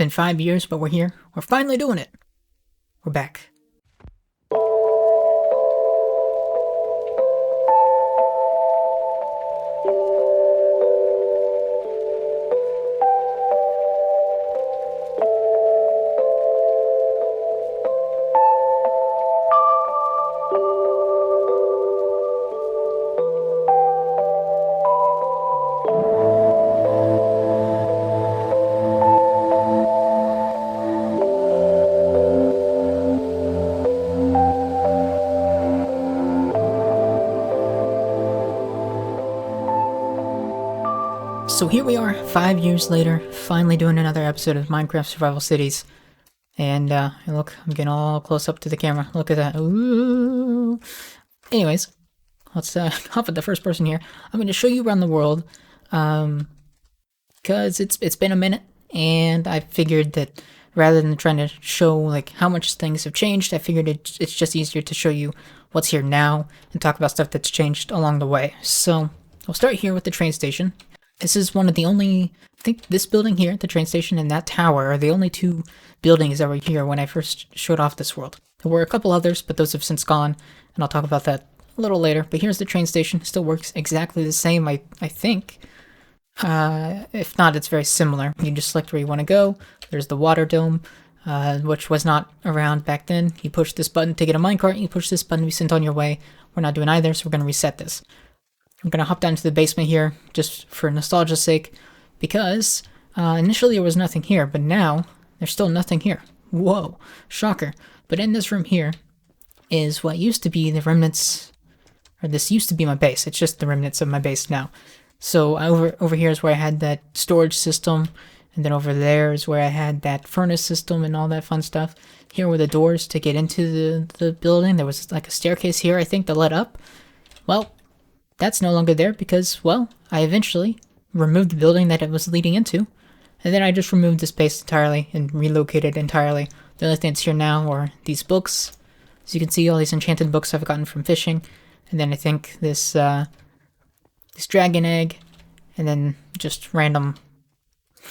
been 5 years, but we're here. We're finally doing it. We're back. So here we are, 5 years later, finally doing another episode of Minecraft Survival Cities. And look, I'm getting all close up to the camera. Look at that. Ooh. Anyways, let's hop at the first person here. I'm going to show you around the world, because it's been a minute, and I figured that rather than trying to show like how much things have changed, I figured it's just easier to show you what's here now and talk about stuff that's changed along the way. So we'll start here with the train station. This is one of the only, I think this building here, the train station, and that tower are the only two buildings that were here when I first showed off this world. There were a couple others, but those have since gone, and I'll talk about that a little later. But here's the train station. It still works exactly the same, I think. If not, it's very similar. You just select where you want to go. There's the water dome, which was not around back then. You push this button to get a minecart, you push this button to be sent on your way. We're not doing either, so we're going to reset this. I'm going to hop down to the basement here, just for nostalgia's sake, because initially there was nothing here, but now there's still nothing here. Whoa, shocker. But in this room here is what used to be the remnants, or this used to be my base. It's just the remnants of my base now. So over here is where I had that storage system, and then over there is where I had that furnace system and all that fun stuff. Here were the doors to get into the building. There was like a staircase here, I think, that led up. Well, that's no longer there because, well, I eventually removed the building that it was leading into, and then I just removed the space entirely and relocated entirely. The only thing that's here now are these books. As you can see, all these enchanted books I've gotten from fishing, and then I think this dragon egg, and then just random,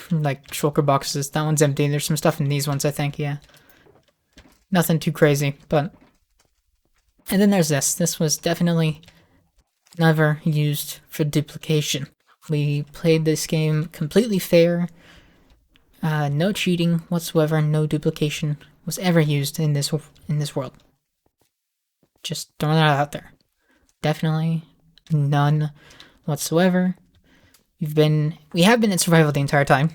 like, shulker boxes. That one's empty. There's some stuff in these ones, I think, yeah. Nothing too crazy, but... And then there's this. This was definitely never used for duplication. We played this game completely fair. No cheating whatsoever. No duplication was ever used in this world. Just throwing that out there. Definitely none whatsoever. We have been in survival the entire time.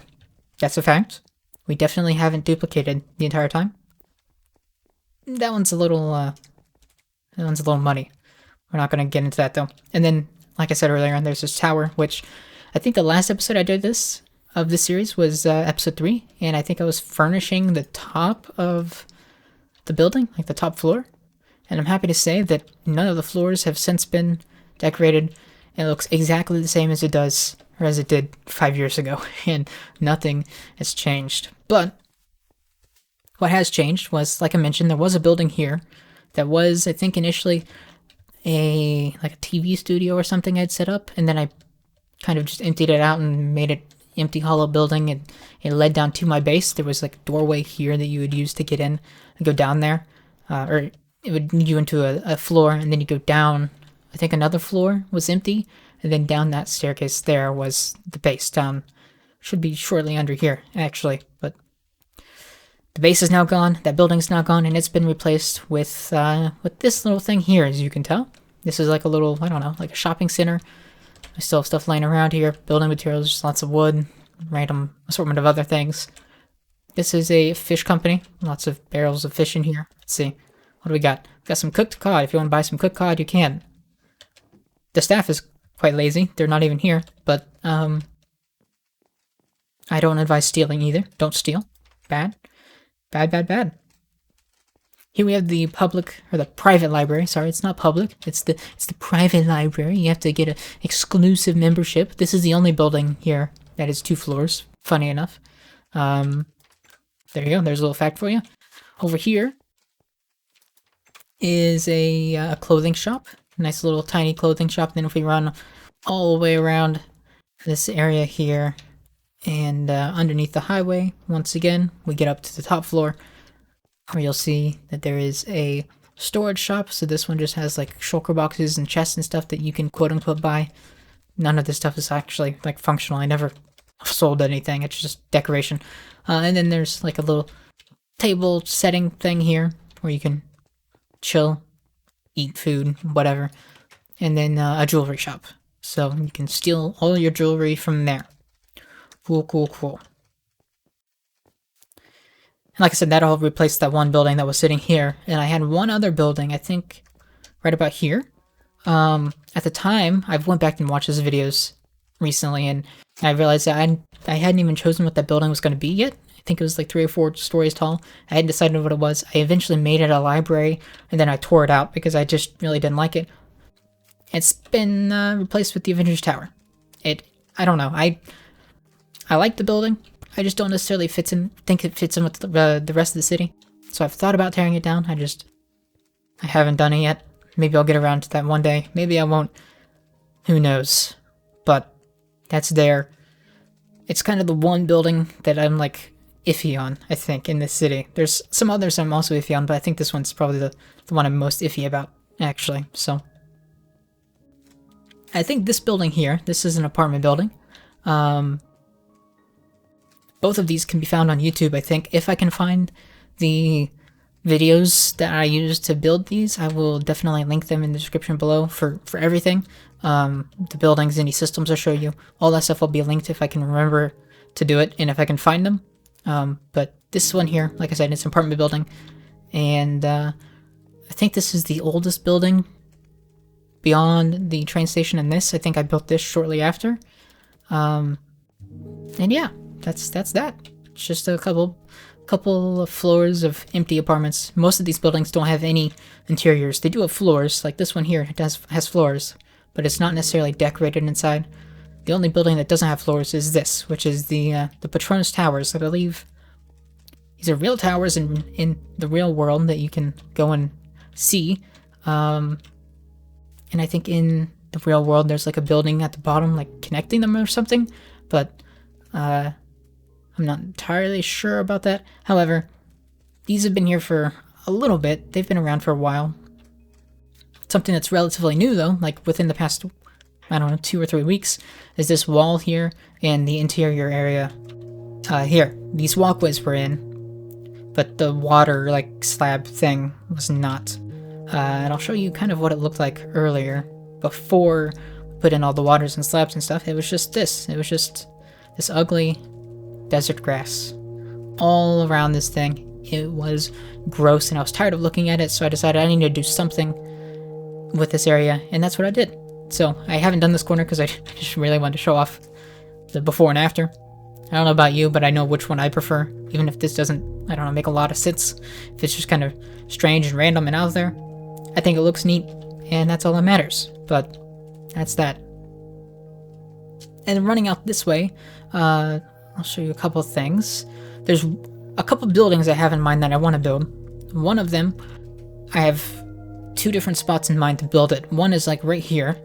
That's a fact. We definitely haven't duplicated the entire time. That one's a little muddy. We're not going to get into that, though. And then, like I said earlier, there's this tower, which I think the last episode I did of this series was episode 3, and I think I was furnishing the top of the building, like the top floor. And I'm happy to say that none of the floors have since been decorated, and it looks exactly the same as it does, or as it did 5 years ago, and nothing has changed. But what has changed was, like I mentioned, there was a building here that was, I think, initially a TV studio or something I'd set up, and then I kind of just emptied it out and made it empty hollow building, and it led down to my base. There was like a doorway here that you would use to get in and go down there, or it would lead you into a floor, and then you go down. I think another floor was empty, and then down that staircase there was the base. Down should be shortly under here actually, but the base is now gone, that building's now gone, and it's been replaced with this little thing here, as you can tell. This is like a little, I don't know, like a shopping center. I still have stuff laying around here, building materials, just lots of wood, random assortment of other things. This is a fish company, lots of barrels of fish in here. Let's see, what do we got? We've got some cooked cod. If you want to buy some cooked cod, you can. The staff is quite lazy, they're not even here, but I don't advise stealing either. Don't steal. Bad. Bad, bad, bad. Here we have the public, or the private library. Sorry, it's not public. It's the private library. You have to get an exclusive membership. This is the only building here that is 2 floors. Funny enough. There you go. There's a little fact for you. Over here is a clothing shop. Nice little tiny clothing shop. And then if we run all the way around this area here, And underneath the highway, once again, we get up to the top floor, where you'll see that there is a storage shop. So this one just has like shulker boxes and chests and stuff that you can quote unquote buy. None of this stuff is actually like functional. I never sold anything. It's just decoration. And then there's like a little table setting thing here where you can chill, eat food, whatever. And then a jewelry shop. So you can steal all your jewelry from there. Cool. And like I said, that all replaced that one building that was sitting here. And I had one other building, I think, right about here. At the time, I went back and watched his videos recently, and I realized that I hadn't even chosen what that building was going to be yet. I think it was like 3 or 4 stories tall. I hadn't decided what it was. I eventually made it a library, and then I tore it out because I just really didn't like it. It's been replaced with the Avengers Tower. I don't know. I like the building. I just don't necessarily think it fits in with the rest of the city. So I've thought about tearing it down. I haven't done it yet. Maybe I'll get around to that one day. Maybe I won't. Who knows? But that's there. It's kind of the one building that I'm like iffy on, I think, in this city. There's some others I'm also iffy on, but I think this one's probably the one I'm most iffy about, actually. So I think this building here, this is an apartment building. Both of these can be found on YouTube, I think. If I can find the videos that I used to build these, I will definitely link them in the description below for everything. The buildings, any systems I show you, all that stuff will be linked if I can remember to do it and if I can find them. But this one here, like I said, it's an apartment building. And I think this is the oldest building beyond the train station and this. I think I built this shortly after. And yeah. That's that. It's just a couple of floors of empty apartments. Most of these buildings don't have any interiors. They do have floors, like this one here. It has floors, but it's not necessarily decorated inside. The only building that doesn't have floors is this, which is the Patronus Towers. I believe these are real towers in the real world that you can go and see. And I think in the real world there's like a building at the bottom, like connecting them or something. But I'm not entirely sure about that. However, these have been here for a little bit. They've been around for a while. Something that's relatively new, though, like within the past, I don't know, 2 or 3 weeks, is this wall here and the interior area here. These walkways were in, but the water, like, slab thing was not. And I'll show you kind of what it looked like earlier. Before we put in all the waters and slabs and stuff, it was just this. It was just this ugly desert grass all around this thing. It was gross and I was tired of looking at it, so I decided I need to do something with this area, and that's what I did. So I haven't done this corner because I just really wanted to show off the before and after. I don't know about you, but I know which one I prefer, even if this doesn't, I don't know, make a lot of sense. If it's just kind of strange and random and out there, I think it looks neat, and that's all that matters. But that's that. And running out this way, I'll show you a couple of things. There's a couple buildings I have in mind that I want to build. One of them, I have 2 different spots in mind to build it. One is like right here,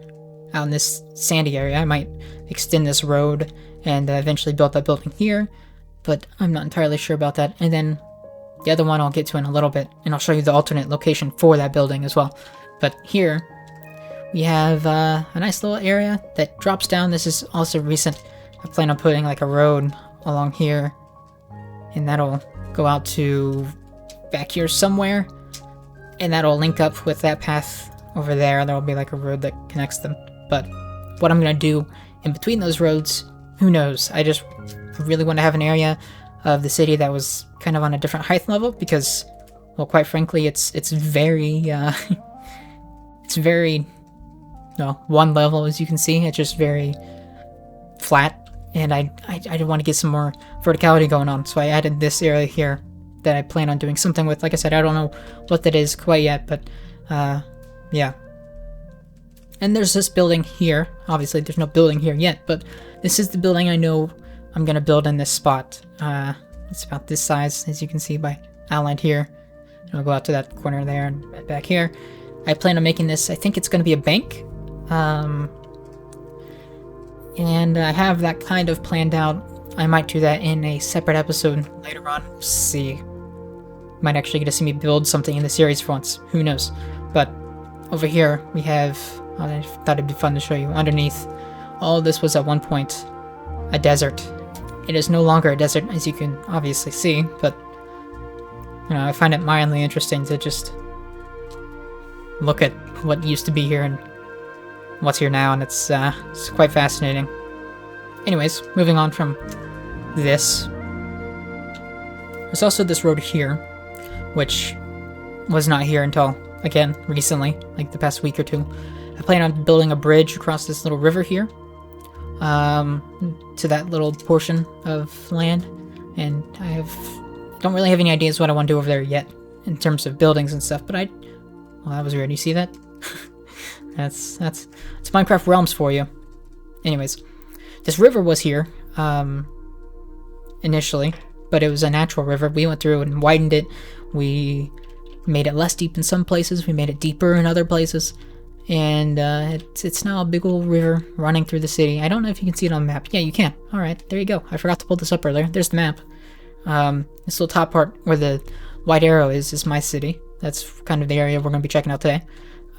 out in this sandy area. I might extend this road and eventually build that building here, but I'm not entirely sure about that. And then the other one I'll get to in a little bit, and I'll show you the alternate location for that building as well. But here, we have a nice little area that drops down. This is also recent. I plan on putting like a road along here, and that'll go out to back here somewhere, and that'll link up with that path over there. There'll be like a road that connects them. But what I'm gonna do in between those roads, who knows? I really want to have an area of the city that was kind of on a different height level, because, well, quite frankly, it's very it's very, no, one level, as you can see. It's just very flat. And I want to get some more verticality going on, so I added this area here that I plan on doing something with. Like I said, I don't know what that is quite yet, but yeah. And there's this building here. Obviously, there's no building here yet, but this is the building I know I'm going to build in this spot. It's about this size, as you can see by outlined here. And I'll go out to that corner there and back here. I plan on making this, I think it's going to be a bank. And I have that kind of planned out I might do that in a separate episode later on. We'll see. Might actually get to see me build something in the series for once. Who knows? But over here we have, I thought it'd be fun to show you, underneath, all this was at one point a desert. It is no longer a desert, as you can obviously see, but you know, I find it mildly interesting to just look at what used to be here and what's here now, and it's quite fascinating. Anyways, moving on from this, there's also this road here, which was not here until, again, recently, like the past week or two. I plan on building a bridge across this little river here, to that little portion of land, and don't really have any ideas what I want to do over there yet, in terms of buildings and stuff, but well, that was weird, you see that? That's Minecraft Realms for you. Anyways, this river was here, initially, but it was a natural river. We went through and widened it. We made it less deep in some places, we made it deeper in other places, and it's now a big old river running through the city. I don't know if you can see it on the map. Yeah, you can. Alright, there you go. I forgot to pull this up earlier. There's the map. This little top part where the white arrow is my city. That's kind of the area we're going to be checking out today.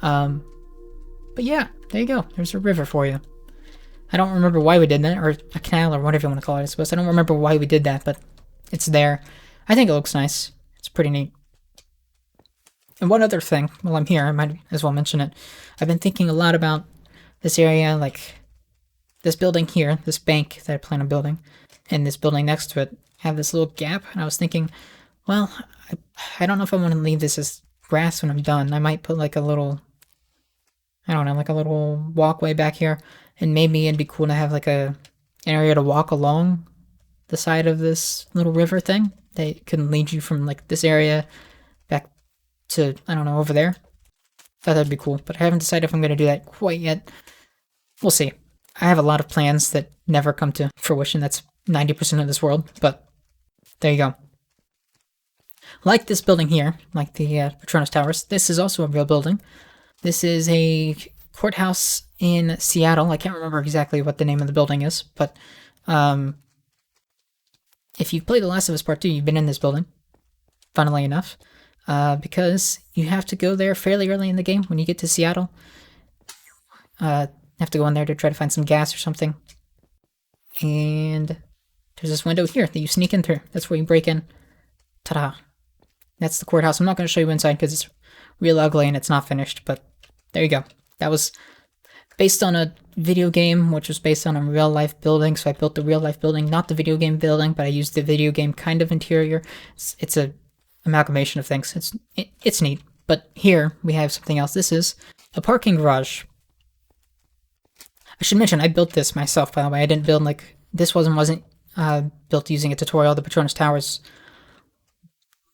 But yeah, there you go. There's a river for you. I don't remember why we did that, or a canal, or whatever you want to call it, I suppose. I don't remember why we did that, but it's there. I think it looks nice. It's pretty neat. And one other thing, while I'm here, I might as well mention it. I've been thinking a lot about this area, like this building here, this bank that I plan on building, and this building next to it have this little gap, and I was thinking, well, I don't know if I want to leave this as grass when I'm done. I might put like a little, I don't know, like a little walkway back here, and maybe it'd be cool to have like an area to walk along the side of this little river thing that can lead you from like this area back to, I don't know, over there. Thought that'd be cool, but I haven't decided if I'm going to do that quite yet. We'll see. I have a lot of plans that never come to fruition. That's 90% of this world, but there you go. Like this building here, like the Patronus Towers, this is also a real building. This is a courthouse in Seattle. I can't remember exactly what the name of the building is, but if you've played The Last of Us Part 2, you've been in this building, funnily enough, because you have to go there fairly early in the game when you get to Seattle. You have to go in there to try to find some gas or something. And there's this window here that you sneak in through. That's where you break in. Ta-da. That's the courthouse. I'm not going to show you inside because it's real ugly and it's not finished, but there you go. That was based on a video game, which was based on a real-life building, so I built the real-life building, not the video game building, but I used the video game kind of interior. It's a amalgamation of things. It's neat. But here, we have something else. This is a parking garage. I should mention, I built this myself, by the way. I didn't build, like, this wasn't built using a tutorial. The Patronus Towers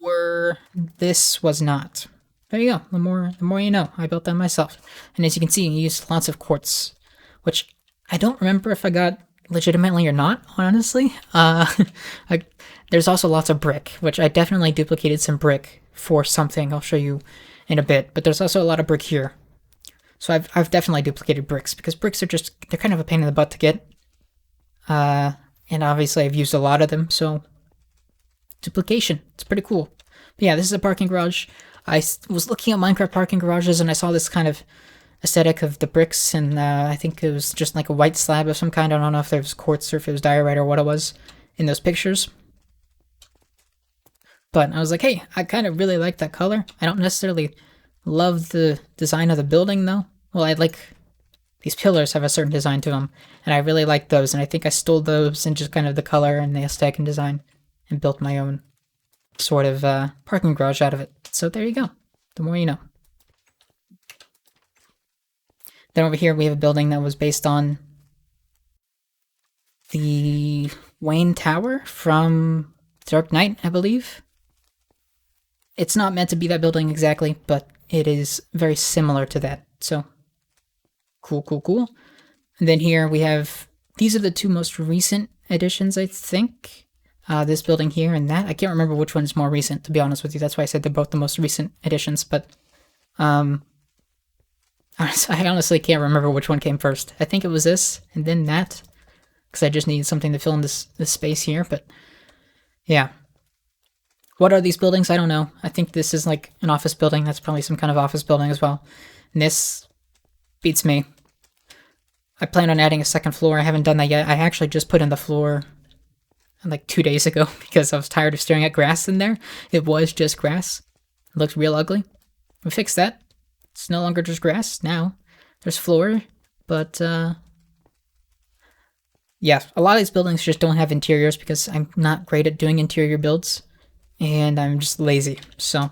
were. This was not. There you go. The more you know. I built that myself. And as you can see, you used lots of quartz, which I don't remember if I got legitimately or not, honestly. There's also lots of brick, which I definitely duplicated some brick for something I'll show you in a bit. But there's also a lot of brick here. So I've definitely duplicated bricks, because bricks are they're kind of a pain in the butt to get. And obviously I've used a lot of them, so duplication. It's pretty cool. But yeah, this is a parking garage. I was looking at Minecraft parking garages and I saw this kind of aesthetic of the bricks, and I think it was just like a white slab of some kind. I don't know if there was quartz or if it was diorite or what it was in those pictures. But I was like, hey, I kind of really like that color. I don't necessarily love the design of the building though. Well, I like these pillars have a certain design to them, and I really like those, and I think I stole those and just kind of the color and the aesthetic and design and built my own sort of parking garage out of it. So there you go. The more you know. Then over here we have a building that was based on the Wayne Tower from Dark Knight, I believe. It's not meant to be that building exactly, but it is very similar to that. So cool. And then here we have, these are the two most recent additions, I think. This building here and that. I can't remember which one's more recent, to be honest with you. That's why I said they're both the most recent additions, but I honestly can't remember which one came first. I think it was this, and then that. because I just needed something to fill in this space here. But yeah. What are these buildings? I don't know. I think this is like an office building. That's probably some kind of office building as well. And this beats me. I plan on adding a second floor. I haven't done that yet. I actually just put in the floor like 2 days ago because I was tired of staring at grass in there. It was just grass. It looked real ugly. We fixed that. It's no longer just grass now. There's floor, but yeah, a lot of these buildings just don't have interiors because I'm not great at doing interior builds, and I'm just lazy. So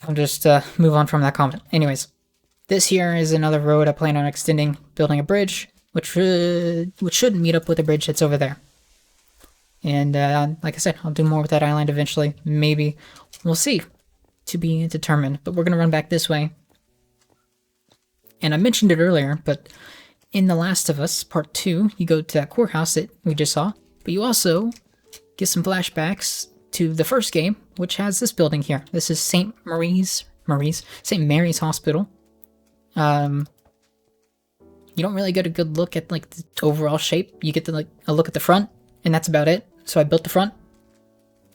I'll just move on from that comment. Anyways, this here is another road I plan on extending, building a bridge, which should meet up with the bridge that's over there. And like I said, I'll do more with that island eventually. Maybe. We'll see. To be determined. But we're going to run back this way. And I mentioned it earlier, but in The Last of Us Part 2, you go to that courthouse that we just saw, but you also get some flashbacks to the first game, which has this building here. This is St. Mary's Hospital. You don't really get a good look at like the overall shape. You get like a look at the front, and that's about it. So I built the front,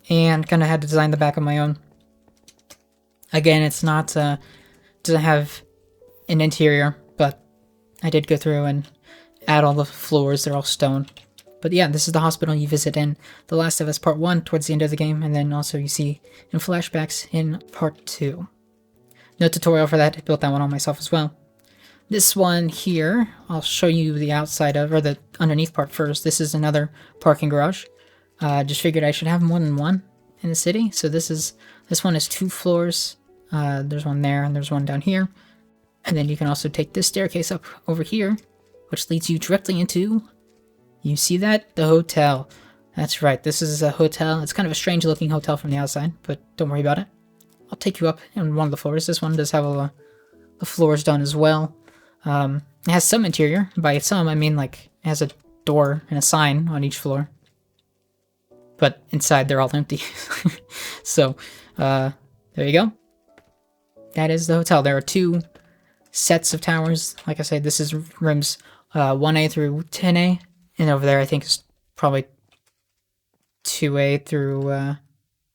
and kind of had to design the back on my own. Again, it's not doesn't have an interior, but I did go through and add all the floors. They're all stone. But yeah, this is the hospital you visit in The Last of Us Part 1 towards the end of the game, and then also you see in flashbacks in Part 2. No tutorial for that. I built that one on myself as well. This one here, I'll show you the outside of, or the underneath part first. This is another parking garage. Just figured I should have more than one in the city. So this one is 2 floors. There's one there and there's one down here. And then you can also take this staircase up over here, which leads you directly into, you see that? The hotel. That's right, this is a hotel. It's kind of a strange looking hotel from the outside, but don't worry about it. I'll take you up on one of the floors. This one does have all the floors done as well. It has some interior. By some, I mean like it has a door and a sign on each floor. But inside they're all empty. So, there you go. That is the hotel. There are 2 sets of towers. Like I said, this is rooms 1A through 10A. And over there I think is probably 2A through, or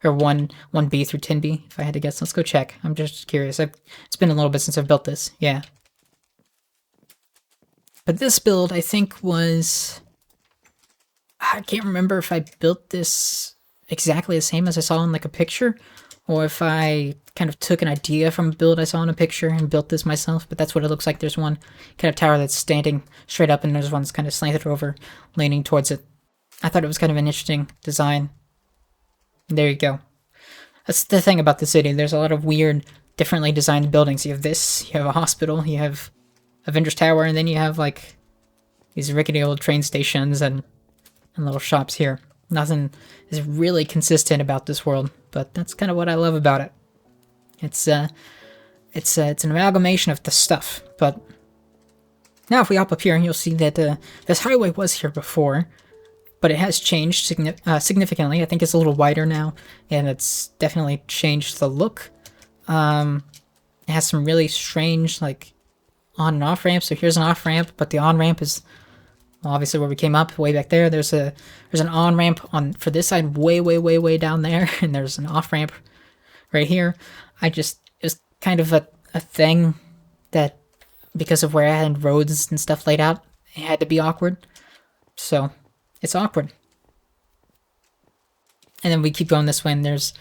1B through 10B, if I had to guess. Let's go check. I'm just curious. It's been a little bit since I've built this. Yeah. But this build, I think, was... I can't remember if I built this exactly the same as I saw in like a picture, or if I kind of took an idea from a build I saw in a picture and built this myself, but that's what it looks like. There's one kind of tower that's standing straight up, and there's one that's kind of slanted over, leaning towards it. I thought it was kind of an interesting design. There you go. That's the thing about the city. There's a lot of weird, differently designed buildings. You have this, you have a hospital, you have Avengers Tower, and then you have like these rickety old train stations and little shops here. Nothing is really consistent about this world, but that's kind of what I love about it. It's an amalgamation of the stuff. But now if we hop up here, you'll see that this highway was here before, but it has changed significantly. I think it's a little wider now, and it's definitely changed the look. It has some really strange like on and off ramps. So here's an off ramp, but the on ramp is obviously where we came up, way back there. There's an on ramp for this side, way down there, and there's an off ramp right here. It was kind of a thing that, because of where I had roads and stuff laid out, it had to be awkward. So it's awkward. And then we keep going this way, and this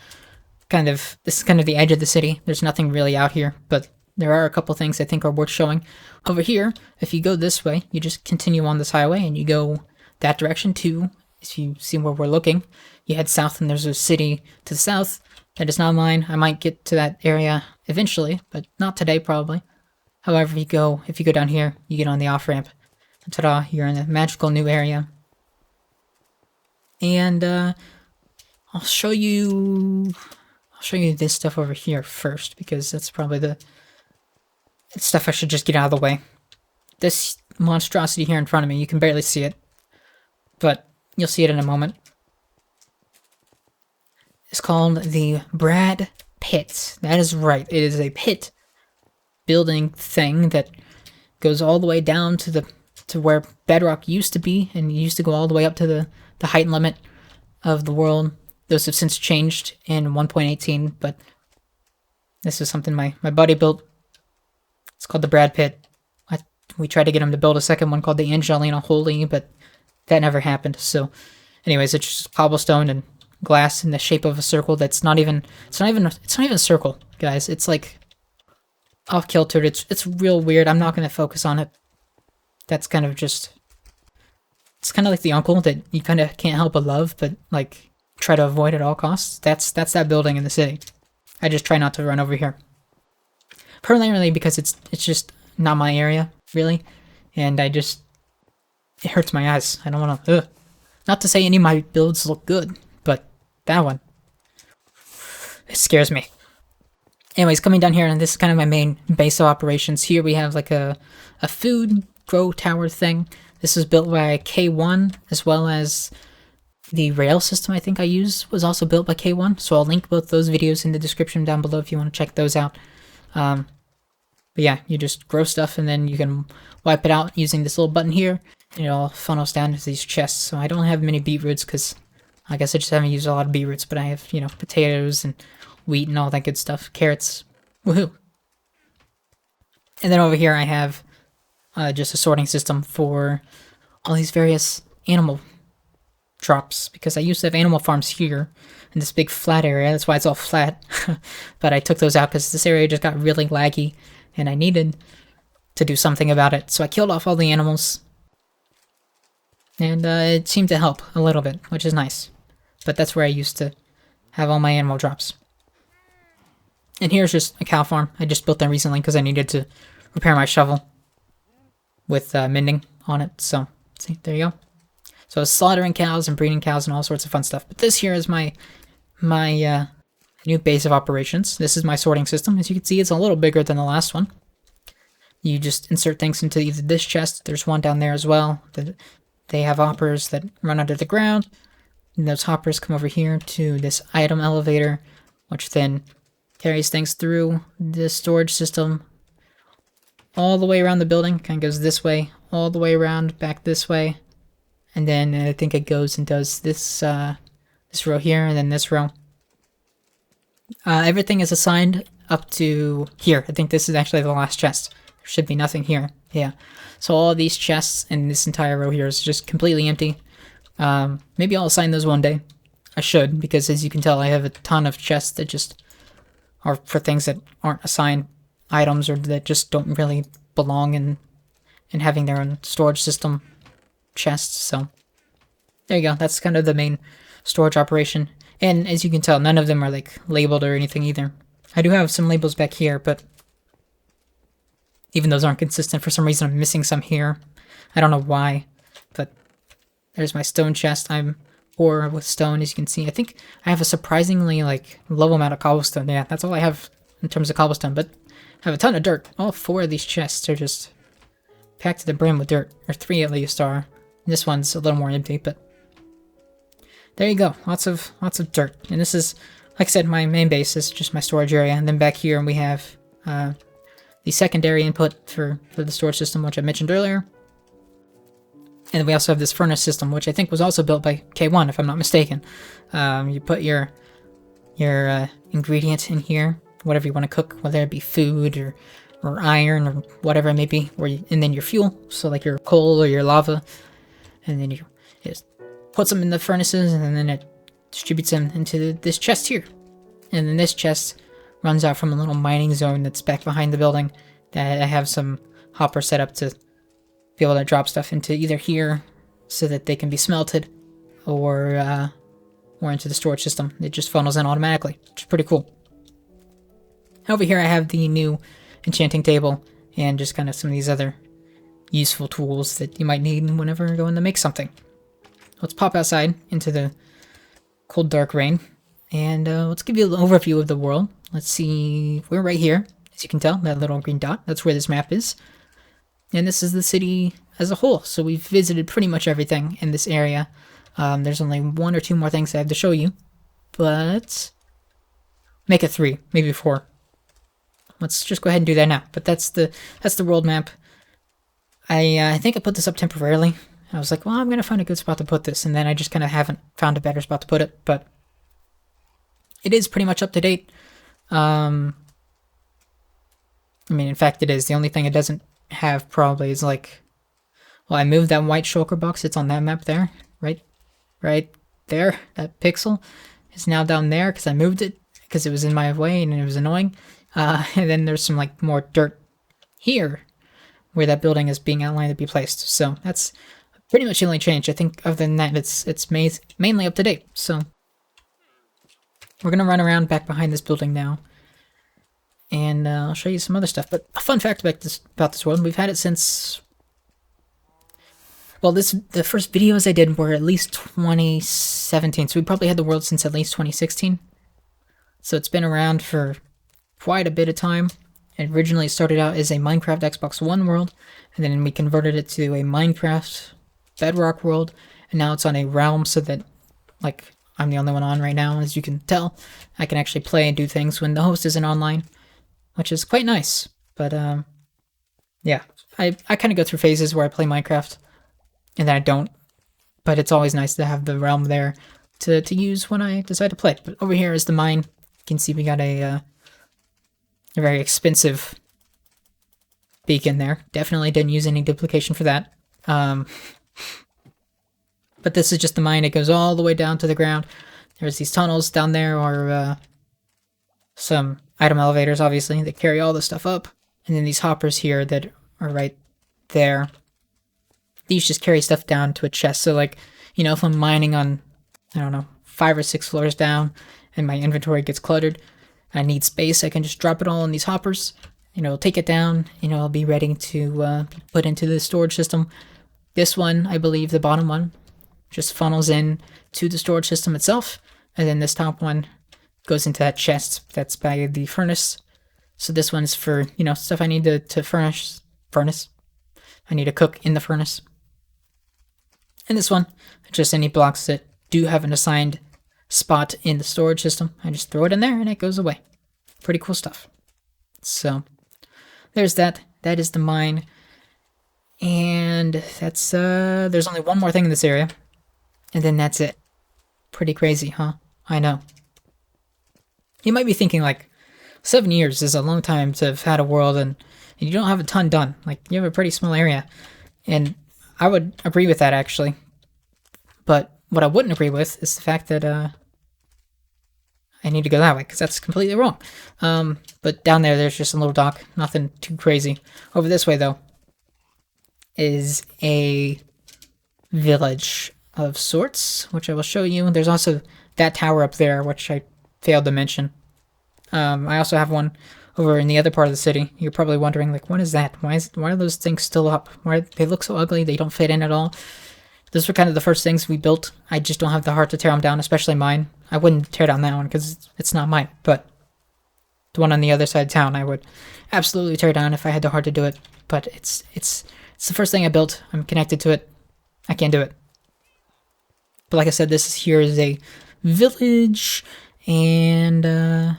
is kind of the edge of the city. There's nothing really out here, but there are a couple things I think are worth showing. Over here, if you go this way, you just continue on this highway and you go that direction too. If you see where we're looking, you head south and there's a city to the south. That is not mine. I might get to that area eventually, but not today probably. However, if you go down here, you get on the off-ramp. And ta-da, you're in a magical new area. And I'll show you this stuff over here first, because that's probably the stuff I should just get out of the way. This monstrosity here in front of me, you can barely see it, but you'll see it in a moment. It's called the Brad Pit. That is right. It is a pit building thing that goes all the way down to the to where bedrock used to be, and it used to go all the way up to the height limit of the world. Those have since changed in 1.18, but this is something my buddy built. It's called the Brad Pitt. We tried to get him to build a second one called the Angelina Jolie, but that never happened. So anyways, it's just cobblestone and glass in the shape of a circle that's not even a circle, guys. It's like off kilter. It's real weird. I'm not gonna focus on it. That's kind of just, it's kind of like the uncle that you kind of can't help but love, but like try to avoid at all costs. That's that building in the city. I just try not to run over here. Primarily because it's just not my area, really, and it hurts my eyes. I don't want to. Not to say any of my builds look good, but that one, it scares me. Anyways, coming down here, and this is kind of my main base of operations. Here we have like a food grow tower thing. This was built by K1, as well as the rail system I think I use was also built by K1. So I'll link both those videos in the description down below if you want to check those out. But yeah, you just grow stuff and then you can wipe it out using this little button here, and it all funnels down into these chests. So I don't have many beetroots because I guess I just haven't used a lot of beetroots, but I have, potatoes and wheat and all that good stuff. Carrots. Woohoo. And then over here I have just a sorting system for all these various animal drops, because I used to have animal farms here in this big flat area. That's why it's all flat. But I took those out because this area just got really laggy and I needed to do something about it. So I killed off all the animals, and it seemed to help a little bit, which is nice. But that's where I used to have all my animal drops. And here's just a cow farm. I just built that recently because I needed to repair my shovel with mending on it. So see, there you go. So slaughtering cows and breeding cows and all sorts of fun stuff. But this here is my new base of operations. This is my sorting system. As you can see, it's a little bigger than the last one. You just insert things into either this chest. There's one down there as well. They have hoppers that run under the ground. And those hoppers come over here to this item elevator, which then carries things through the storage system all the way around the building. Kind of goes this way, all the way around, back this way. And then I think it goes and does this this row here, and then this row. Everything is assigned up to here. I think this is actually the last chest. There should be nothing here. Yeah. So all these chests and this entire row here is just completely empty. Maybe I'll assign those one day. I should, because as you can tell, I have a ton of chests that just are for things that aren't assigned items, or that just don't really belong in having their own storage system chests. So there you go. That's kind of the main storage operation. And as you can tell, none of them are like labeled or anything either. I do have some labels back here, but even those aren't consistent. For some reason I'm missing some here. I don't know why, but there's my stone chest. I'm poor with stone, as you can see. I think I have a surprisingly like low amount of cobblestone. Yeah, that's all I have in terms of cobblestone, but I have a ton of dirt. All 4 of these chests are just packed to the brim with dirt, or 3 at least are. This one's a little more empty, but there you go. Lots of dirt. And this is, like I said, my main base. This is just my storage area. And then back here we have the secondary input for the storage system, which I mentioned earlier. And we also have this furnace system, which I think was also built by K1, if I'm not mistaken. You put your ingredient in here, whatever you want to cook, whether it be food or iron or whatever it may be, and then your fuel, so like your coal or your lava, and then it puts them in the furnaces, and then it distributes them into this chest here. And then this chest runs out from a little mining zone that's back behind the building that I have some hoppers set up to be able to drop stuff into either here so that they can be smelted, or into the storage system. It just funnels in automatically, which is pretty cool. Over here I have the new enchanting table and just kind of some of these other useful tools that you might need whenever you're going to make something. Let's pop outside into the cold dark rain, and let's give you an overview of the world. Let's see, we're right here. As you can tell, that little green dot, that's where this map is. And this is the city as a whole, so we've visited pretty much everything in this area. There's only 1 or 2 more things I have to show you, but make it 3, maybe 4. Let's just go ahead and do that now. But that's the world map. I think I put this up temporarily. I was like, well, I'm gonna find a good spot to put this, and then I just kind of haven't found a better spot to put it. But it is pretty much up to date. I mean, in fact, it is. The only thing it doesn't have probably is like, well, I moved that white shulker box. It's on that map there, right there. That pixel is now down there because I moved it because it was in my way and it was annoying. And then there's some like more dirt here where that building is being outlined to be placed. So that's pretty much the only change. I think other than that, it's mainly up to date. So we're gonna run around back behind this building now, and I'll show you some other stuff. But a fun fact about this world: we've had it since. Well, the first videos I did were at least 2017, so we probably had the world since at least 2016. So it's been around for quite a bit of time. It originally started out as a Minecraft Xbox One world, and then we converted it to a Minecraft Bedrock world, and now it's on a realm so that, like, I'm the only one on right now, as you can tell. I can actually play and do things when the host isn't online, which is quite nice. But, yeah, I kind of go through phases where I play Minecraft, and then I don't, but it's always nice to have the realm there to use when I decide to play. But over here is the mine. You can see we got a very expensive beacon there. Definitely didn't use any duplication for that. But this is just the mine. It goes all the way down to the ground. There's these tunnels down there, or some item elevators, obviously, that carry all the stuff up. And then these hoppers here that are right there. These just carry stuff down to a chest. So, like, you know, if I'm mining on, I don't know, 5 or 6 floors down and my inventory gets cluttered, I need space, I can just drop it all in these hoppers. You know, take it down, you know, I'll be ready to be put into the storage system. This one, I believe, the bottom one, just funnels in to the storage system itself. And then this top one goes into that chest that's by the furnace. So this one's for, you know, stuff I need to furnace. I need to cook in the furnace. And this one, just any blocks that do have an assigned spot in the storage system. I just throw it in there and it goes away. Pretty cool stuff. So there's that. That is the mine. And that's, there's only one more thing in this area. And then that's it. Pretty crazy, huh? I know. You might be thinking, like, 7 years is a long time to have had a world and you don't have a ton done. Like, you have a pretty small area. And I would agree with that, actually. But what I wouldn't agree with is the fact that I need to go that way, because that's completely wrong. But down there's just a little dock. Nothing too crazy. Over this way, though, is a village of sorts, which I will show you. There's also that tower up there, which I failed to mention. I also have one over in the other part of the city. You're probably wondering, like, what is that? Why are those things still up? Why they look so ugly? They don't fit in at all. Those were kind of the first things we built. I just don't have the heart to tear them down, especially mine. I wouldn't tear down that one because it's not mine, but the one on the other side of town I would absolutely tear down if I had the heart to do it. But it's the first thing I built. I'm connected to it. I can't do it. But like I said, here is a village, and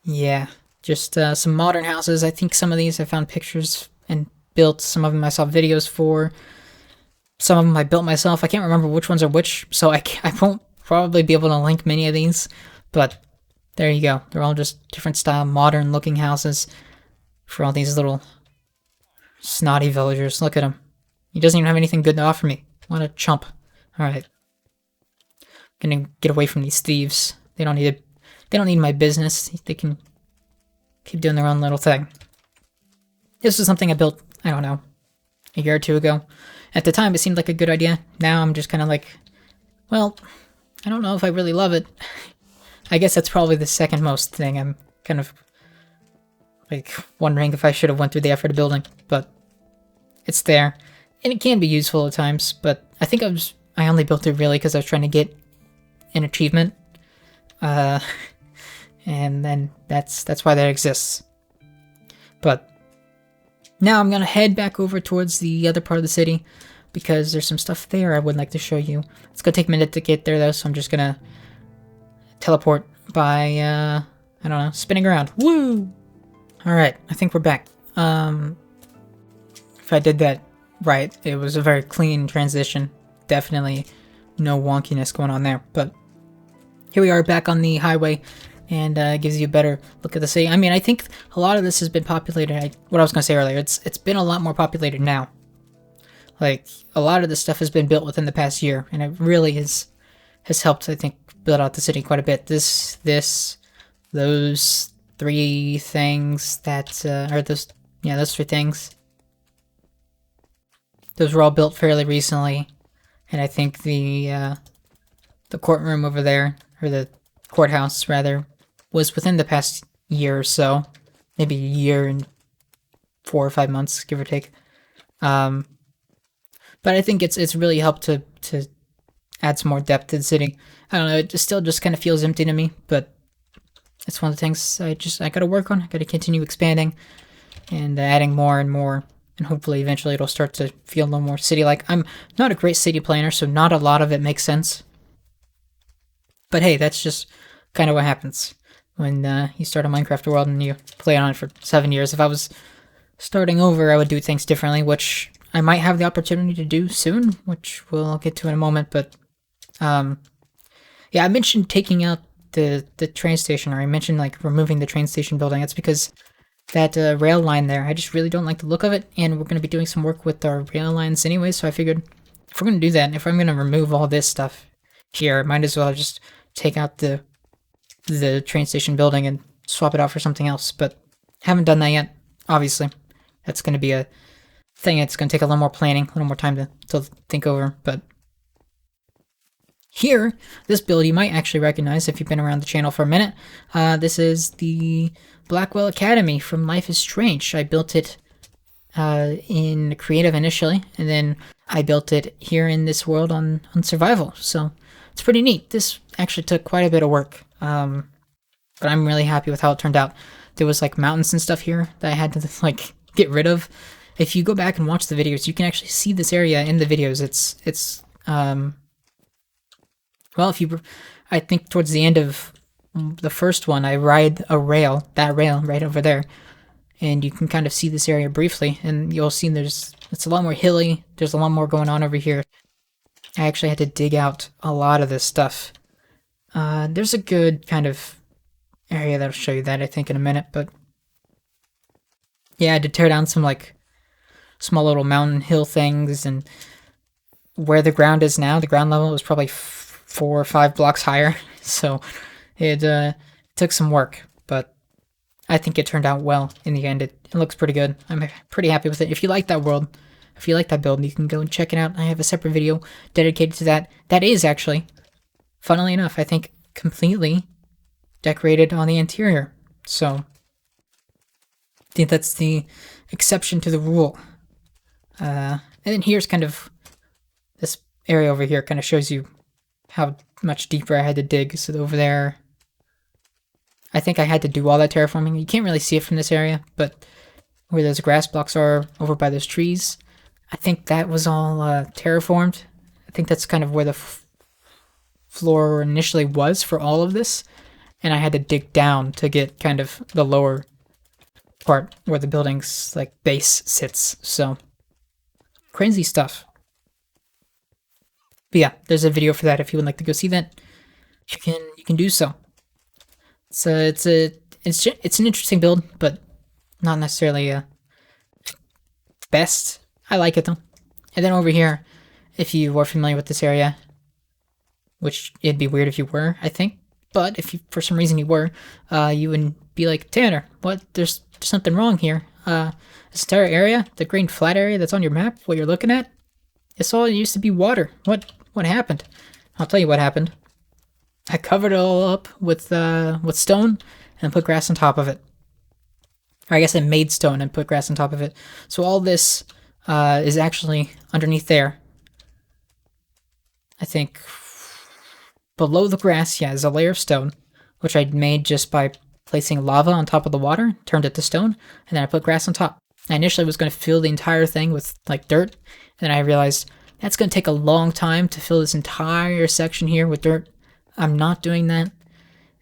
yeah, just some modern houses. I think some of these I found pictures and built. Some of them I saw videos for. Some of them I built myself. I can't remember which ones are which, so I won't probably be able to link many of these, but there you go. They're all just different style, modern looking houses for all these little snotty villagers. Look at him. He doesn't even have anything good to offer me. What a chump. Alright. Gonna get away from these thieves. They don't need my business. They can keep doing their own little thing. This was something I built, I don't know, a year or two ago. At the time, it seemed like a good idea. Now I'm just kind of like, well, I don't know if I really love it. I guess that's probably the second most thing. I'm kind of like wondering if I should have went through the effort of building, but it's there. And it can be useful at times, but I think I only built it really because I was trying to get an achievement. And then that's why that exists. But now I'm gonna head back over towards the other part of the city because there's some stuff there I would like to show you. It's gonna take a minute to get there though, so I'm just gonna teleport by, I don't know, spinning around. Woo! Alright, I think we're back. If if I did that right, it was a very clean transition. Definitely no wonkiness going on there. But here we are back on the highway, and gives you a better look at the city. I mean, I think a lot of this has been populated. What I was going to say earlier, it's been a lot more populated now. Like, a lot of this stuff has been built within the past year, and it really has helped, I think, build out the city quite a bit. Those three things that, those three things. Those were all built fairly recently, and I think the courtroom over there, or the courthouse rather, was within the past year or so, maybe a year and 4 or 5 months, give or take. But I think it's really helped to add some more depth to the city. I don't know, it still just kind of feels empty to me, but it's one of the things I gotta work on. I gotta continue expanding and adding more and more, and hopefully eventually it'll start to feel a little more city-like. I'm not a great city planner, so not a lot of it makes sense. But hey, that's just kind of what happens when you start a Minecraft world and you play on it for 7 years. If I was starting over, I would do things differently, which I might have the opportunity to do soon, which we'll get to in a moment. But yeah, I mentioned taking out the train station, or I mentioned like removing the train station building. That's because that rail line there, I just really don't like the look of it, and we're going to be doing some work with our rail lines anyway, so I figured if we're going to do that, if I'm going to remove all this stuff here, I might as well just take out the train station building and swap it out for something else. But haven't done that yet, obviously. That's going to be a thing. It's going to take a little more planning, a little more time to think over. But here, this build you might actually recognize if you've been around the channel for a minute. This is the Blackwell Academy from Life is Strange. I built it in creative initially, and then I built it here in this world on survival. So it's pretty neat. This actually took quite a bit of work, but I'm really happy with how it turned out. There was like mountains and stuff here that I had to like get rid of. If you go back and watch the videos, you can actually see this area in the videos. It's well, I think towards the end of the first one, I ride that rail right over there, and you can kind of see this area briefly, and you'll see it's a lot more hilly. There's a lot more going on over here. I actually had to dig out a lot of this stuff. There's a good kind of area that'll show you that, I think, in a minute, but yeah, I had to tear down some like small little mountain hill things, and where the ground is now, the ground level was probably 4 or 5 blocks higher, so it took some work, but I think it turned out well in the end. It looks pretty good. I'm pretty happy with it. If you like that world, if you like that build, you can go and check it out. I have a separate video dedicated to that. That is actually, funnily enough, I think completely decorated on the interior. So I think that's the exception to the rule. And then here's kind of this area over here kind of shows you how much deeper I had to dig. So over there, I think I had to do all that terraforming. You can't really see it from this area, but where those grass blocks are over by those trees, I think that was all terraformed. I think that's kind of where the floor initially was for all of this, and I had to dig down to get kind of the lower part where the building's like base sits. So crazy stuff. But yeah, there's a video for that if you would like to go see that. You can do so. So it's an interesting build, but not necessarily best. I like it though. And then over here, if you are familiar with this area, which it'd be weird if you were, I think, but if you, for some reason you were, you would be like, Tanner, what? There's something wrong here. This entire area, the green flat area that's on your map, what you're looking at, it's all used to be water. What happened? I'll tell you what happened. I covered it all up with stone and put grass on top of it. Or I guess I made stone and put grass on top of it. So all this is actually underneath there. I think below the grass, yeah, is a layer of stone, which I made just by placing lava on top of the water, turned it to stone, and then I put grass on top. I initially was going to fill the entire thing with like dirt, and then I realized that's going to take a long time to fill this entire section here with dirt. I'm not doing that,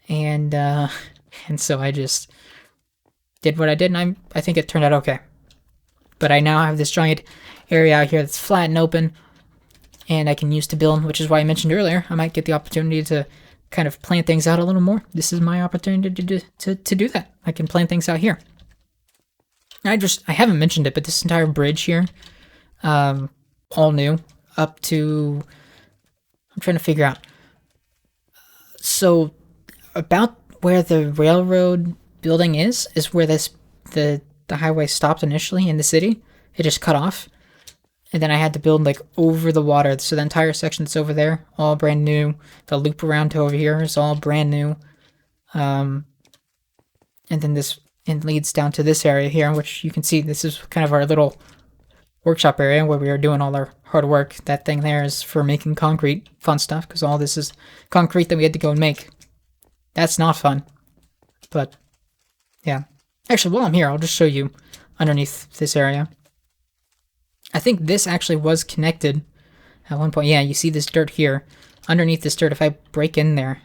and so I just did what I did, and I think it turned out okay. But I now have this giant area out here that's flat and open, and I can use to build, which is why I mentioned earlier, I might get the opportunity to kind of plan things out a little more. This is my opportunity to do that. I can plan things out here. I haven't mentioned it, but this entire bridge here, all new, up to, I'm trying to figure out. So about where the railroad building is where the highway stopped initially in the city. It just cut off. And then I had to build like over the water. So the entire section that's over there, all brand new. The loop around to over here is all brand new. And then it leads down to this area here, which you can see this is kind of our little workshop area where we are doing all our hard work. That thing there is for making concrete, fun stuff, because all this is concrete that we had to go and make. That's not fun. But, yeah. Actually, while I'm here, I'll just show you underneath this area. I think this actually was connected at one point. Yeah, you see this dirt here. Underneath this dirt, if I break in there,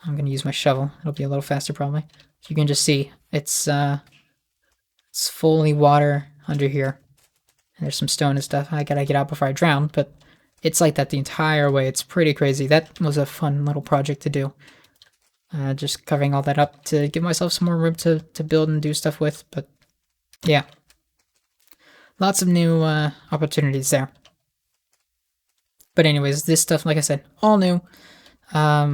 I'm going to use my shovel. It'll be a little faster probably. So you can just see it's fully water under here. And there's some stone and stuff. I gotta get out before I drown, but it's like that the entire way. It's pretty crazy. That was a fun little project to do. Just covering all that up to give myself some more room to build and do stuff with, but yeah. Lots of new opportunities there. But anyways, this stuff, like I said, all new. Let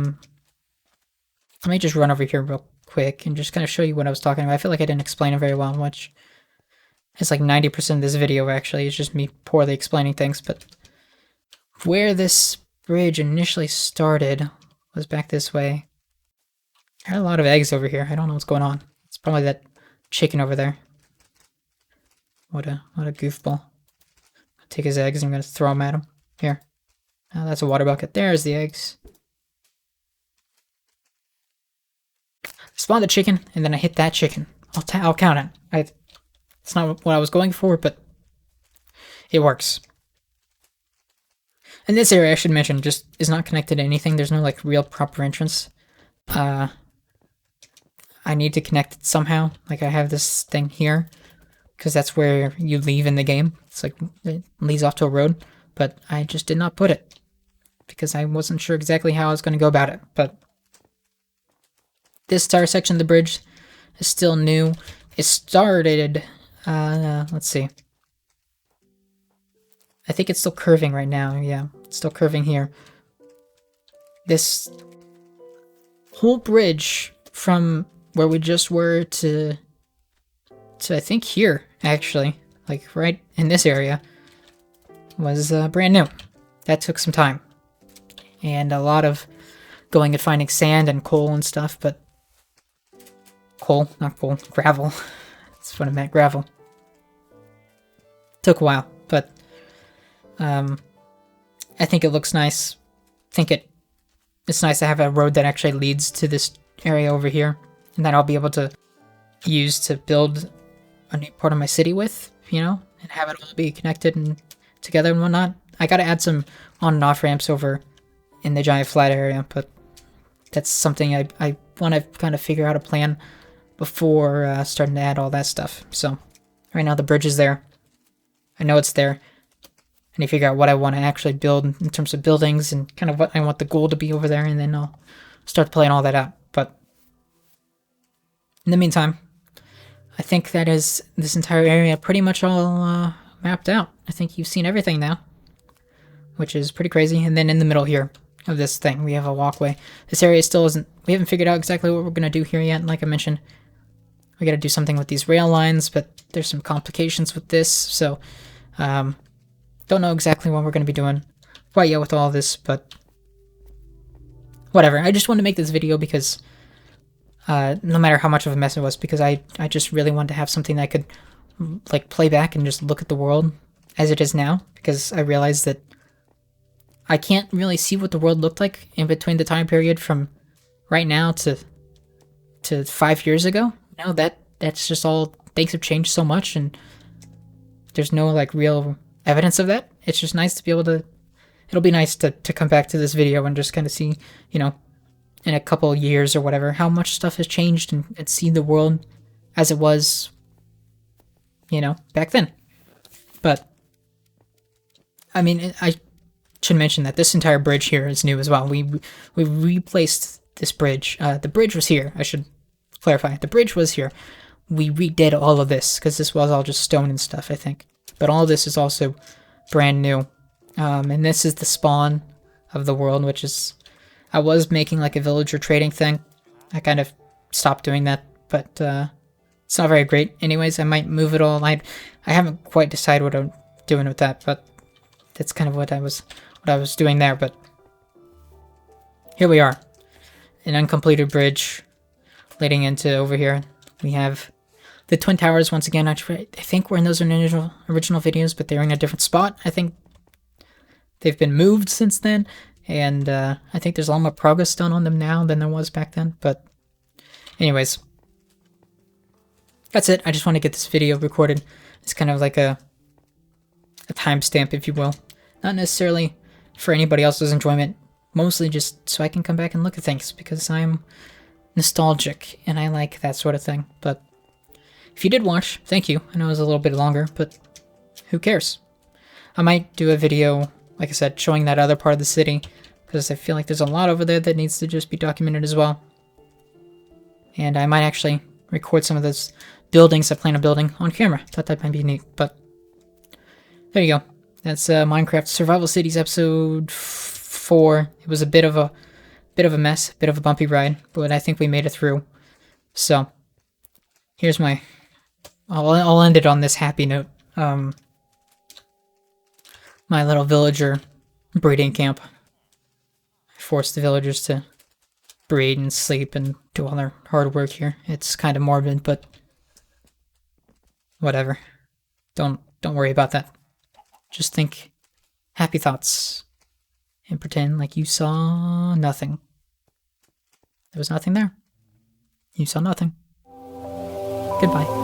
me just run over here real quick and just kind of show you what I was talking about. I feel like I didn't explain it very well, which it's like 90% of this video actually is just me poorly explaining things, but where this bridge initially started was back this way. I had a lot of eggs over here. I don't know what's going on. It's probably that chicken over there. What a goofball. I'll take his eggs and I'm going to throw them at him. Here. Now that's a water bucket. There's the eggs. Spawn the chicken, and then I hit that chicken. I'll count it. It's not what I was going for, but it works. And this area, I should mention, just is not connected to anything. There's no like real proper entrance. I need to connect it somehow. Like I have this thing here, because that's where you leave in the game. It's like it leads off to a road, but I just did not put it because I wasn't sure exactly how I was going to go about it. But this entire section of the bridge is still new. It started, let's see. I think it's still curving right now. Yeah, it's still curving here. This whole bridge from where we just were to I think here, actually, like right in this area, was brand new. That took some time. And a lot of going and finding sand and coal and stuff, but coal, not coal, gravel. That's what I meant, gravel. Took a while, but I think it looks nice. I think it's nice to have a road that actually leads to this area over here, and that I'll be able to use to build a new part of my city with, you know, and have it all be connected and together and whatnot. I gotta add some on and off ramps over in the giant flat area, but that's something I want to kind of figure out a plan before starting to add all that stuff. So right now the bridge is there. I know it's there. I need to figure out what I want to actually build in terms of buildings and kind of what I want the goal to be over there, and then I'll start playing all that out. But in the meantime, I think that is this entire area pretty much all mapped out. I think you've seen everything now, which is pretty crazy. And then in the middle here of this thing, we have a walkway. This area still isn't, we haven't figured out exactly what we're going to do here yet. Like I mentioned, we got to do something with these rail lines, but there's some complications with this. So, don't know exactly what we're going to be doing quite yet with all this, but whatever. I just wanted to make this video because no matter how much of a mess it was, because I just really wanted to have something that I could like play back and just look at the world as it is now, because I realized that I can't really see what the world looked like in between the time period from right now to 5 years ago. No, that's just all, things have changed so much, and there's no like real evidence of that. It's just nice to be able to, it'll be nice to come back to this video and just kind of see, you know, in a couple years or whatever, how much stuff has changed, and see the world as it was back then. But, I mean, I should mention that this entire bridge here is new as well. We replaced this bridge. The bridge was here. I should clarify. The bridge was here. We redid all of this, because this was all just stone and stuff, I think. But all of this is also brand new. And this is the spawn of the world, which is... I was making like a villager trading thing. I kind of stopped doing that, but it's not very great. Anyways, I might move it all. I haven't quite decided what I'm doing with that, but that's kind of what I was doing there. But here we are, an uncompleted bridge leading into over here. We have the Twin Towers once again. I think we're in those original videos, but they're in a different spot. I think they've been moved since then. And I think there's a lot more progress done on them now than there was back then. But anyways, that's it. I just want to get this video recorded. It's kind of like a timestamp, if you will. Not necessarily for anybody else's enjoyment. Mostly just so I can come back and look at things. Because I'm nostalgic and I like that sort of thing. But if you did watch, thank you. I know it was a little bit longer, but who cares? I might do a video... like I said, showing that other part of the city, because I feel like there's a lot over there that needs to just be documented as well. And I might actually record some of those buildings I plan on building on camera. Thought that might be neat, but there you go. That's Minecraft Survival Cities episode 4. It was a bit of a mess, a bit of a bumpy ride, but I think we made it through. So here's I'll end it on this happy note. My little villager breeding camp. I forced the villagers to breed and sleep and do all their hard work here. It's kind of morbid, but whatever. Don't worry about that. Just think happy thoughts and pretend like you saw nothing. There was nothing there. You saw nothing. Goodbye.